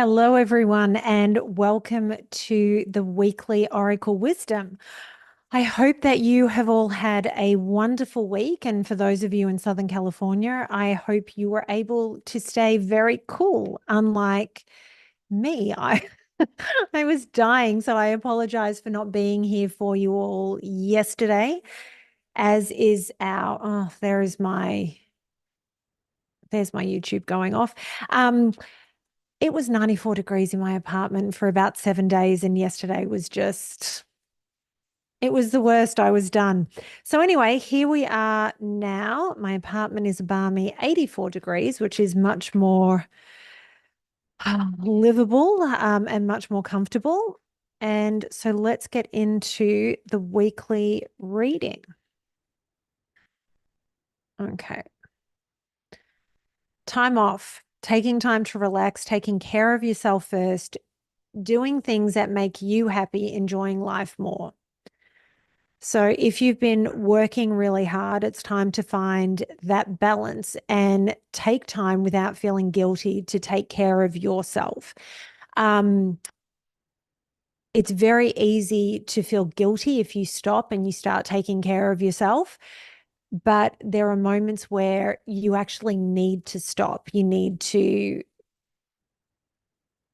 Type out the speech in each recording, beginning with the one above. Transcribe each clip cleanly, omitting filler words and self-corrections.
Hello, everyone, and welcome to the weekly Oracle Wisdom. I hope that you have all had a wonderful week. And for those of you in Southern California, I hope you were able to stay very cool, unlike me. I was dying, so I apologize for not being here for you all yesterday, as is there's my YouTube going off. It was 94 degrees in my apartment for about 7 days, and yesterday was it was the worst. I was done. So, anyway, here we are now. My apartment is a balmy 84 degrees, which is much more livable and much more comfortable. And so, let's get into the weekly reading. Okay. Time off, taking time to relax, taking care of yourself first, doing things that make you happy, enjoying life more. So if you've been working really hard, it's time to find that balance and take time without feeling guilty to take care of yourself. It's very easy to feel guilty if you stop and you start taking care of yourself. But there are moments where you actually need to stop. You need to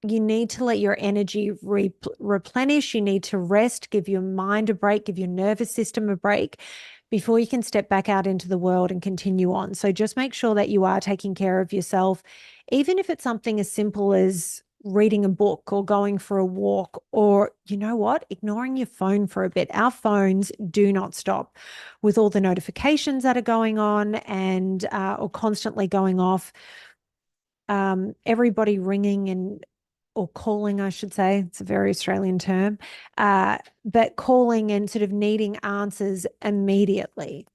let your energy replenish. You need to rest, give your mind a break, give your nervous system a break before you can step back out into the world and continue on. So just make sure that you are taking care of yourself, even if it's something as simple as reading a book or going for a walk, or you know what, ignoring your phone for a bit. Our phones do not stop with all the notifications that are going on and or constantly going off. Everybody ringing and or calling, I should say. It's a very Australian term, but calling and sort of needing answers immediately.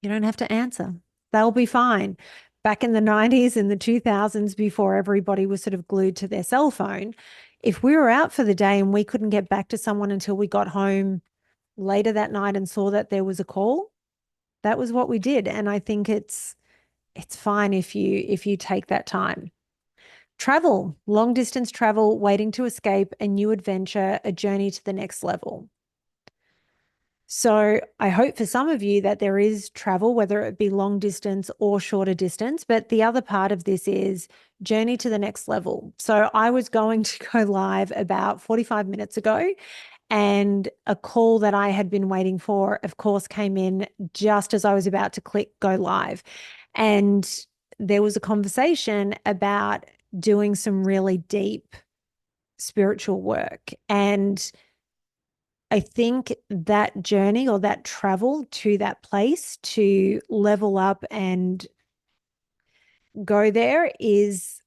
You don't have to answer. They'll be fine. Back in the 90s and the 2000s, before everybody was sort of glued to their cell phone, if we were out for the day and we couldn't get back to someone until we got home later that night and saw that there was a call, that was what we did. And I think it's fine if you take that time. Travel, long distance travel, waiting to escape, a new adventure, a journey to the next level. So I hope for some of you that there is travel, whether it be long distance or shorter distance. But the other part of this is journey to the next level. So I was going to go live about 45 minutes ago, and a call that I had been waiting for, of course, came in just as I was about to click go live. And there was a conversation about doing some really deep spiritual work. And I think that journey or that travel to that place to level up and go there is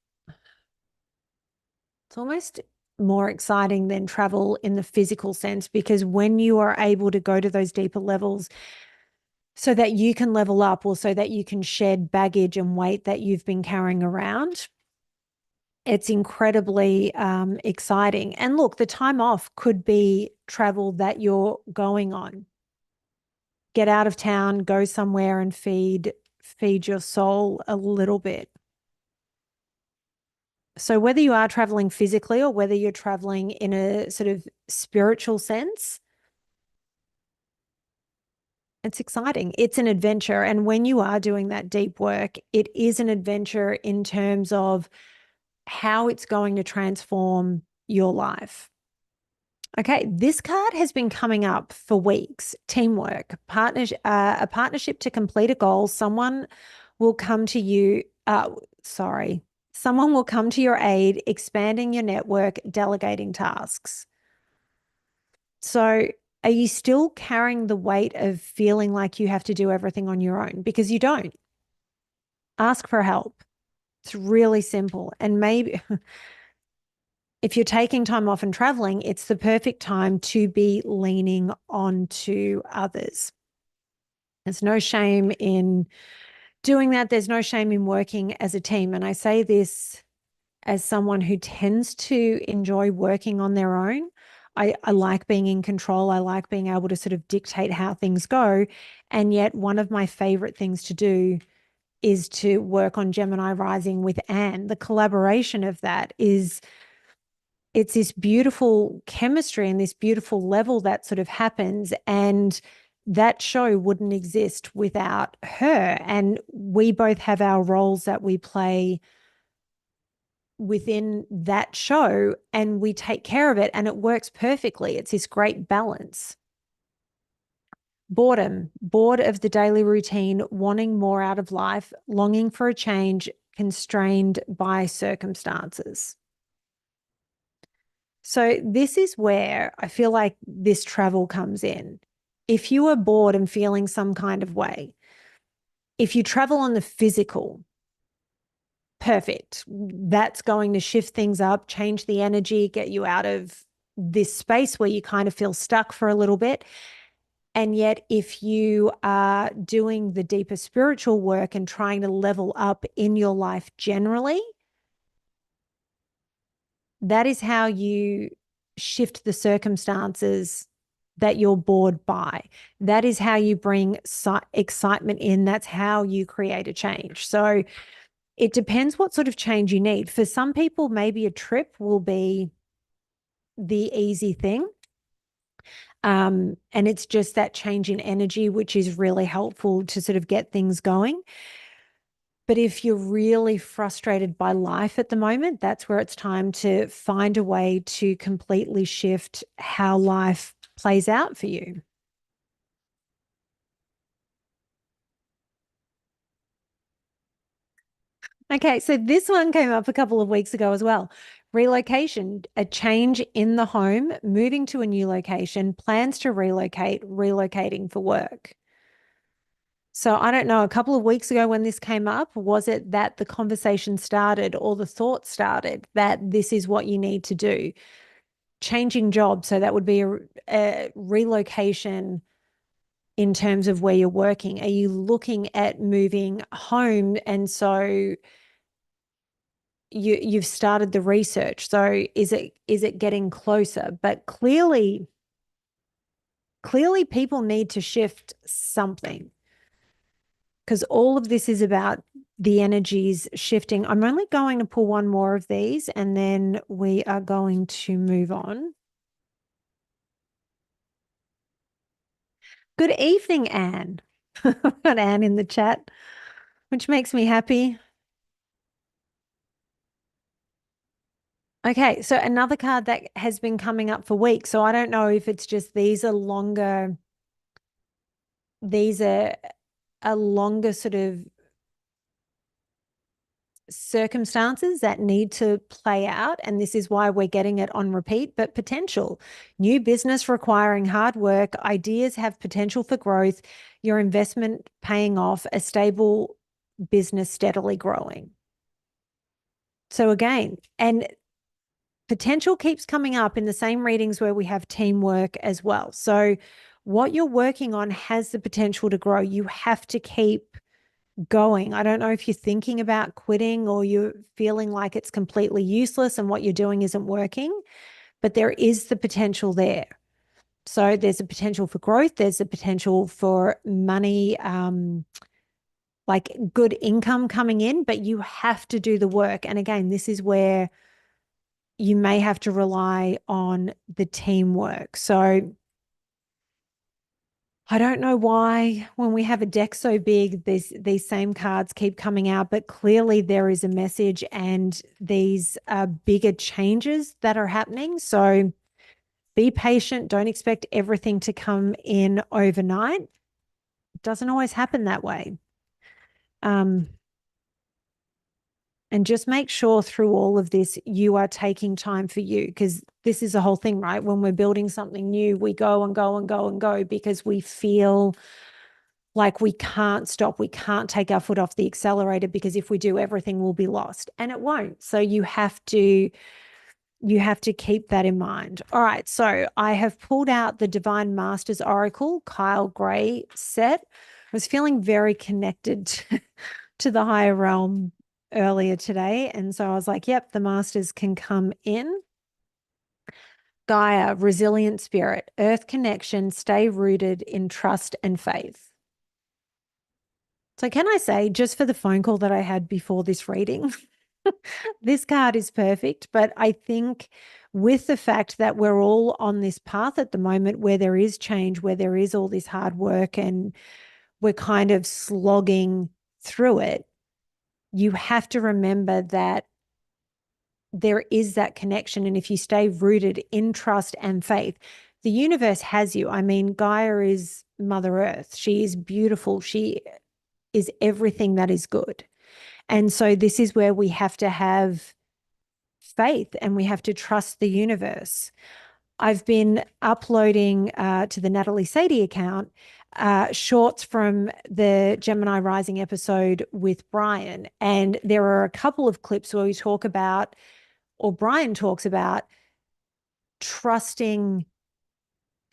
it's almost more exciting than travel in the physical sense, because when you are able to go to those deeper levels so that you can level up, or so that you can shed baggage and weight that you've been carrying around, it's incredibly exciting. And look, the time off could be travel that you're going on. Get out of town, go somewhere and feed your soul a little bit. So whether you are traveling physically or whether you're traveling in a sort of spiritual sense, it's exciting. It's an adventure. And when you are doing that deep work, it is an adventure in terms of how it's going to transform your life. Okay, this card has been coming up for weeks. Teamwork, a partnership to complete a goal. Someone will come to you. Someone will come to your aid, expanding your network, delegating tasks. So, are you still carrying the weight of feeling like you have to do everything on your own? Because you don't. Ask for help. It's really simple. And maybe if you're taking time off and traveling, it's the perfect time to be leaning onto others. There's no shame in doing that. There's no shame in working as a team. And I say this as someone who tends to enjoy working on their own. I like being in control. I like being able to sort of dictate how things go. And yet, one of my favorite things to do is to work on Gemini rising with Anne. The collaboration of that is it's this beautiful chemistry and this beautiful level that sort of happens. And that show wouldn't exist without her. And we both have our roles that we play within that show and we take care of it and it works perfectly. It's this great balance. Boredom, bored of the daily routine, wanting more out of life, longing for a change, constrained by circumstances. So, this is where I feel like this travel comes in. If you are bored and feeling some kind of way, if you travel on the physical, perfect. That's going to shift things up, change the energy, get you out of this space where you kind of feel stuck for a little bit. And yet, if you are doing the deeper spiritual work and trying to level up in your life generally, that is how you shift the circumstances that you're bored by. That is how you bring excitement in. That's how you create a change. So it depends what sort of change you need. For some people, maybe a trip will be the easy thing. And it's just that change in energy, which is really helpful to sort of get things going. But if you're really frustrated by life at the moment, that's where it's time to find a way to completely shift how life plays out for you. Okay, so this one came up a couple of weeks ago as well. Relocation, a change in the home, moving to a new location, plans to relocate, relocating for work. So I don't know, a couple of weeks ago when this came up, was it that the conversation started or the thought started that this is what you need to do? Changing jobs, so that would be a relocation in terms of where you're working. Are you looking at moving home? And so you've started the research. So is it getting closer? But clearly people need to shift something because all of this is about the energies shifting. I'm only going to pull one more of these and then we are going to move on. Good evening, Anne. I've got Anne in the chat, which makes me happy. Okay, so another card that has been coming up for weeks. So I don't know if it's just these are a longer sort of circumstances that need to play out. And this is why we're getting it on repeat, but potential. New business requiring hard work, ideas have potential for growth, your investment paying off, a stable business steadily growing. So again, and potential keeps coming up in the same readings where we have teamwork as well. So what you're working on has the potential to grow. You have to keep going. I don't know if you're thinking about quitting or you're feeling like it's completely useless and what you're doing isn't working, but there is the potential there. So there's a potential for growth. There's a potential for money, like good income coming in, but you have to do the work. And again, this is where you may have to rely on the teamwork. So I don't know why when we have a deck so big, these same cards keep coming out, but clearly there is a message and these are bigger changes that are happening. So be patient. Don't expect everything to come in overnight. It doesn't always happen that way. Um, and just make sure through all of this, you are taking time for you because this is the whole thing, right? When we're building something new, we go and go and go and go because we feel like we can't stop. We can't take our foot off the accelerator because if we do, everything will be lost and it won't. So you have to keep that in mind. All right. So I have pulled out the Divine Masters Oracle, Kyle Gray set. I was feeling very connected to the higher realm earlier today. And so I was like, yep, the masters can come in. Gaia, resilient spirit, earth connection, stay rooted in trust and faith. So can I say, just for the phone call that I had before this reading, this card is perfect, but I think with the fact that we're all on this path at the moment where there is change, where there is all this hard work and we're kind of slogging through it, you have to remember that there is that connection. And if you stay rooted in trust and faith, the universe has you. I mean, Gaia is Mother Earth. She is beautiful. She is everything that is good. And so this is where we have to have faith and we have to trust the universe. I've been uploading to the Natalie Sadie account shorts from the Gemini Rising episode with Brian. And there are a couple of clips where we talk about, or Brian talks about, trusting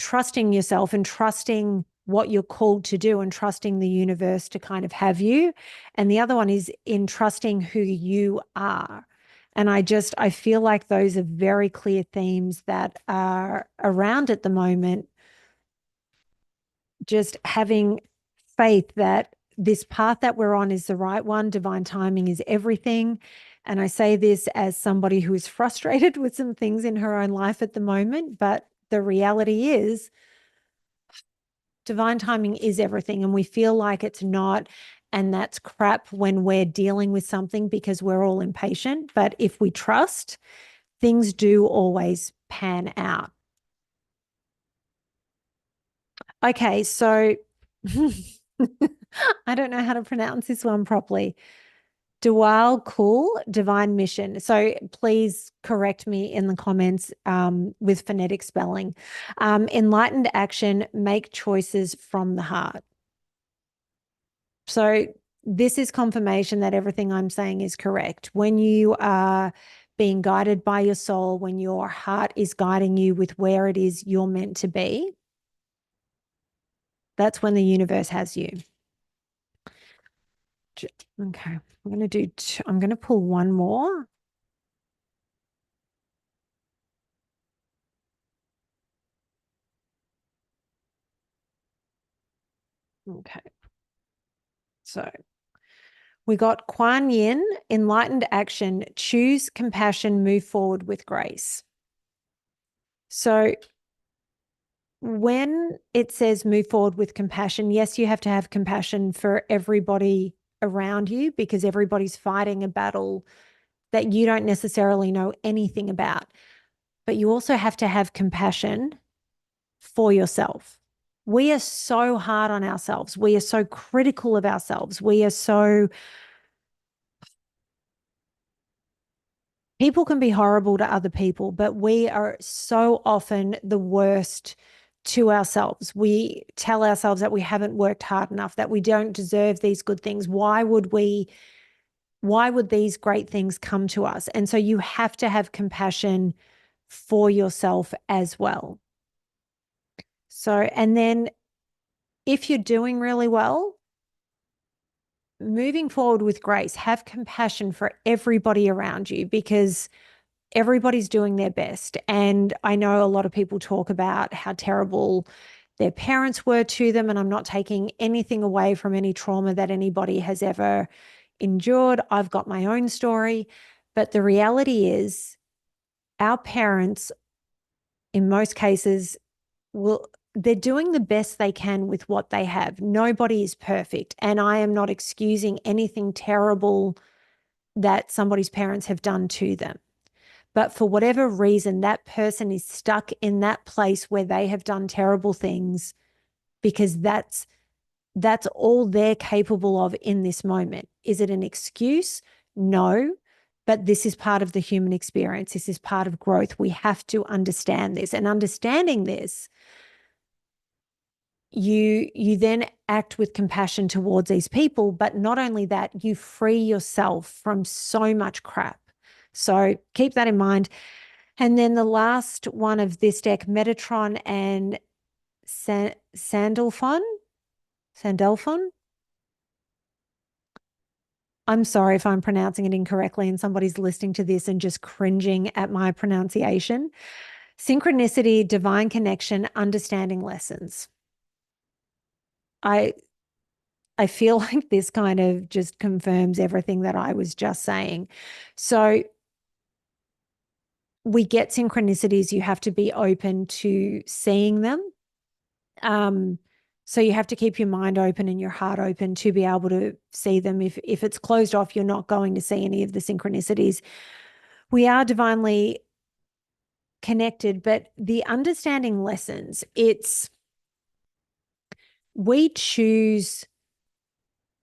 yourself and trusting what you're called to do and trusting the universe to kind of have you. And the other one is in trusting who you are. And I feel like those are very clear themes that are around at the moment. Just having faith that this path that we're on is the right one. Divine timing is everything. And I say this as somebody who is frustrated with some things in her own life at the moment, but the reality is divine timing is everything. And we feel like it's not. And that's crap when we're dealing with something because we're all impatient. But if we trust, things do always pan out. Okay, so I don't know how to pronounce this one properly. Dual Cool Divine Mission. So please correct me in the comments with phonetic spelling. Enlightened action, make choices from the heart. So this is confirmation that everything I'm saying is correct. When you are being guided by your soul, when your heart is guiding you with where it is you're meant to be, that's when the universe has you. Okay, I'm going to pull one more. Okay. So we got Kuan Yin, enlightened action, choose compassion, move forward with grace. So when it says move forward with compassion, yes, you have to have compassion for everybody around you because everybody's fighting a battle that you don't necessarily know anything about. But you also have to have compassion for yourself. We are so hard on ourselves. We are so critical of ourselves. People can be horrible to other people, but we are so often the worst to ourselves. We tell ourselves that we haven't worked hard enough, that we don't deserve these good things. Why would these great things come to us? And so you have to have compassion for yourself as well. So, and then if you're doing really well, moving forward with grace, have compassion for everybody around you because everybody's doing their best. And I know a lot of people talk about how terrible their parents were to them. And I'm not taking anything away from any trauma that anybody has ever endured. I've got my own story. But the reality is, our parents, in most cases, they're doing the best they can with what they have. Nobody is perfect. And I am not excusing anything terrible that somebody's parents have done to them. But for whatever reason, that person is stuck in that place where they have done terrible things because that's all they're capable of in this moment. Is it an excuse? No, but this is part of the human experience. This is part of growth. We have to understand this. And understanding this, you then act with compassion towards these people, but not only that, you free yourself from so much crap. So keep that in mind. And then the last one of this deck, Metatron and Sandalphon. I'm sorry if I'm pronouncing it incorrectly and somebody's listening to this and just cringing at my pronunciation. Synchronicity, divine connection, understanding lessons. I feel like this kind of just confirms everything that I was just saying. So we get synchronicities, you have to be open to seeing them. Um, so you have to keep your mind open and your heart open to be able to see them. If it's closed off, you're not going to see any of the synchronicities. We are divinely connected, but the understanding lessons, it's we choose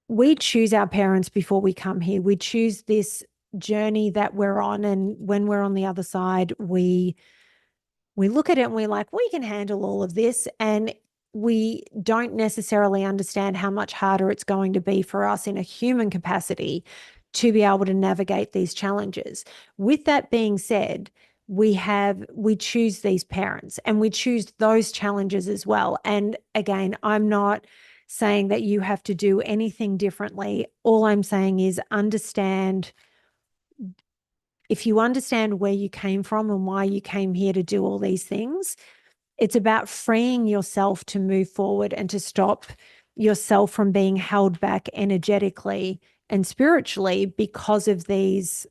we choose our parents before we come here. We choose this journey that we're on, and when we're on the other side, we look at it and we're like, we can handle all of this. And we don't necessarily understand how much harder it's going to be for us in a human capacity to be able to navigate these challenges. With that being said, we choose these parents and we choose those challenges as well. And again, I'm not saying that you have to do anything differently. All I'm saying is understand, if you understand where you came from and why you came here to do all these things, it's about freeing yourself to move forward and to stop yourself from being held back energetically and spiritually because of these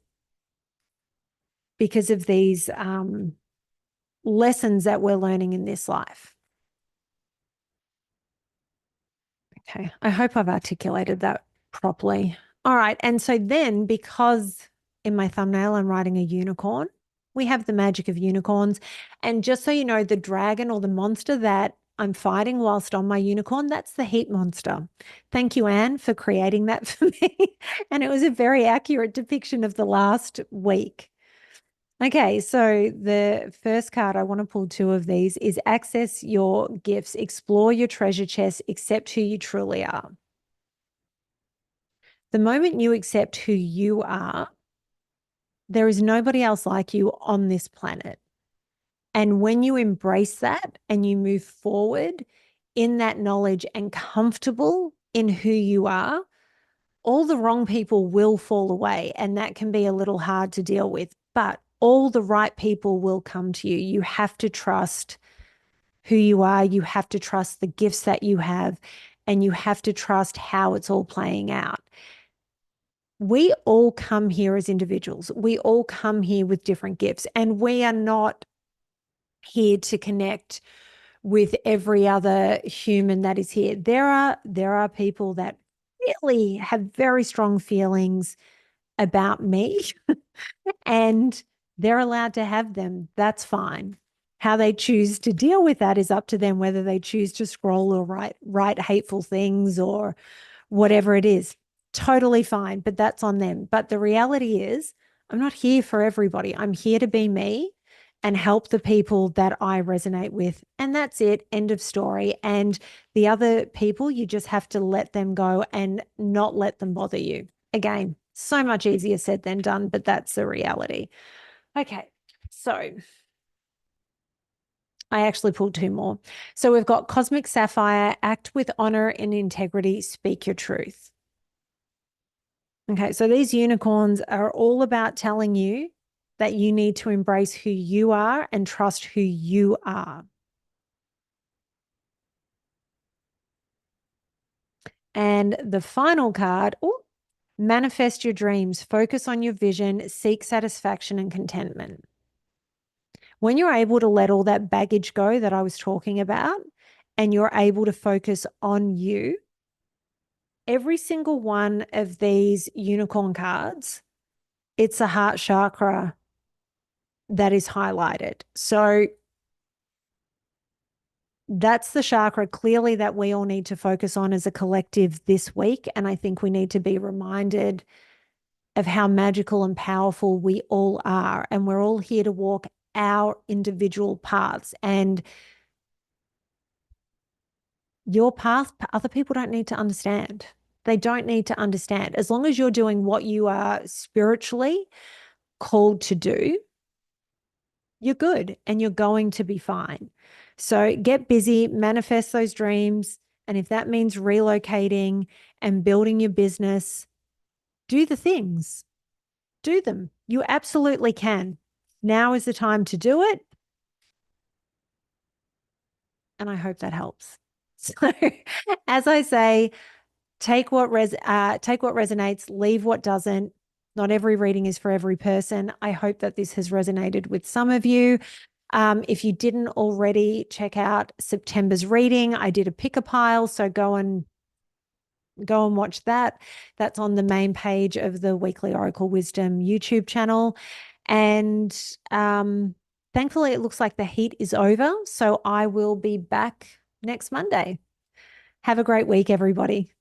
lessons that we're learning in this life. Okay, I hope I've articulated that properly. All right, and so then because in my thumbnail I'm writing a unicorn, we have the magic of unicorns. And just so you know, the dragon or the monster that I'm fighting whilst on my unicorn, that's the heat monster. Thank you, Anne, for creating that for me. And it was a very accurate depiction of the last week. Okay, so the first card, I want to pull two of these, is access your gifts, explore your treasure chest, accept who you truly are. The moment you accept who you are, there is nobody else like you on this planet. And when you embrace that and you move forward in that knowledge and comfortable in who you are, all the wrong people will fall away. And that can be a little hard to deal with, but all the right people will come to you. You have to trust who you are. You have to trust the gifts that you have, and you have to trust how it's all playing out. We all come here as individuals. We all come here with different gifts, and we are not here to connect with every other human that is here. There are people that really have very strong feelings about me and they're allowed to have them. That's fine. How they choose to deal with that is up to them, whether they choose to scroll or write hateful things or whatever it is. Totally fine, but that's on them. But the reality is, I'm not here for everybody. I'm here to be me and help the people that I resonate with. And that's it. End of story. And the other people, you just have to let them go and not let them bother you. Again, so much easier said than done, but that's the reality. Okay. So I actually pulled two more. So we've got Cosmic Sapphire, act with honor and integrity, speak your truth. Okay, so these unicorns are all about telling you that you need to embrace who you are and trust who you are. And the final card, manifest your dreams, focus on your vision, seek satisfaction and contentment. When you're able to let all that baggage go that I was talking about, and you're able to focus on you, every single one of these unicorn cards, it's a heart chakra that is highlighted. So that's the chakra clearly that we all need to focus on as a collective this week. And I think we need to be reminded of how magical and powerful we all are. And we're all here to walk our individual paths. And your path, other people don't need to understand. They don't need to understand. As long as you're doing what you are spiritually called to do, you're good and you're going to be fine. So get busy, manifest those dreams. And if that means relocating and building your business, do the things, do them. You absolutely can. Now is the time to do it. And I hope that helps. So, as I say, take what resonates, leave what doesn't. Not every reading is for every person. I hope that this has resonated with some of you. If you didn't already check out September's reading, I did a pick a pile, so go and watch that. That's on the main page of the Weekly Oracle Wisdom YouTube channel. And thankfully, it looks like the heat is over. So I will be back next Monday. Have a great week, everybody.